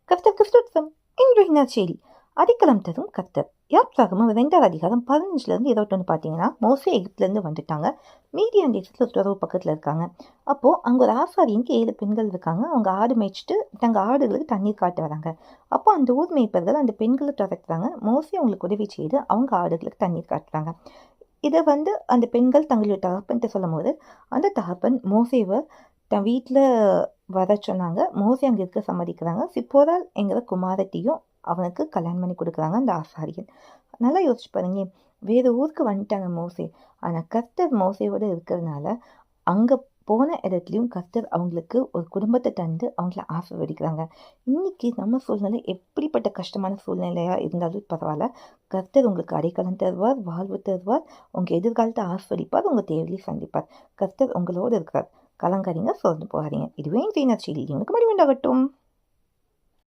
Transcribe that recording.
கர்த்தர் கிறிஸ்துவம் இன்றைய நற்செய்தி அடைக்கலம் தரும் கர்த்தர். யாத்ராகமம் 2 அதிகாரம் 15 21 பார்த்தீங்கன்னா, மோசே எகிப்திலேருந்து வந்துட்டாங்க. மீதியான் தேசத்தில் துறவு பக்கத்தில் இருக்காங்க. அப்போ அங்கே ஒரு ஆசாரியனுக்கு 7 பெண்கள் இருக்காங்க. அவங்க ஆடு மேய்ச்சிட்டு தங்கள் ஆடுகளுக்கு தண்ணீர் காட்ட வராங்க. அப்போ அந்த ஊர் மேய்ப்பர்கள் அந்த பெண்களை துரத்துறாங்க. மோசே அவங்களுக்கு உதவி செய்து அவங்க ஆடுகளுக்கு தண்ணீர் காட்டுறாங்க. இதை அந்த பெண்கள் தங்களுடைய தகப்பன்ட்டு சொல்லும் போது, அந்த தகப்பன் மோசேவை தன் வீட்டில் வர சொன்னாங்க. மோசே அங்கே இருக்க சம்மதிக்கிறாங்க. சிப்போரால் என்கிற குமாரத்தையும் அவனுக்கு கல்யாணம் பண்ணி கொடுக்குறாங்க அந்த ஆசாரியன். நல்லா யோசிச்சு பாருங்க, வேறு ஊருக்கு வந்துட்டாங்க மோசே. ஆனால் கர்த்தர் மோசேவோடு இருக்கிறதுனால அங்கே போன இடத்துலையும் கர்த்தர் அவங்களுக்கு ஒரு குடும்பத்தை தந்து அவங்கள ஆசீர்வதிக்கிறாங்க. இன்னைக்கு நம்ம சூழ்நிலை எப்படிப்பட்ட கஷ்டமான சூழ்நிலையாக இருந்தாலும் பரவாயில்ல, கர்த்தர் உங்களுக்கு அடைக்கலம் தருவார், வாழ்வு தருவார், உங்கள் எதிர்காலத்தை ஆஸ்வதிப்பார், உங்கள் தேவையை சந்திப்பார். கர்த்தர் உங்களோடு இருக்கிறார். கலங்காதீங்க, சோர்ந்து போகாதீங்க. இதுவே இன்றைய நற்செய்தி. உங்களுக்கு மகிழ்ச்சி உண்டாகட்டும்.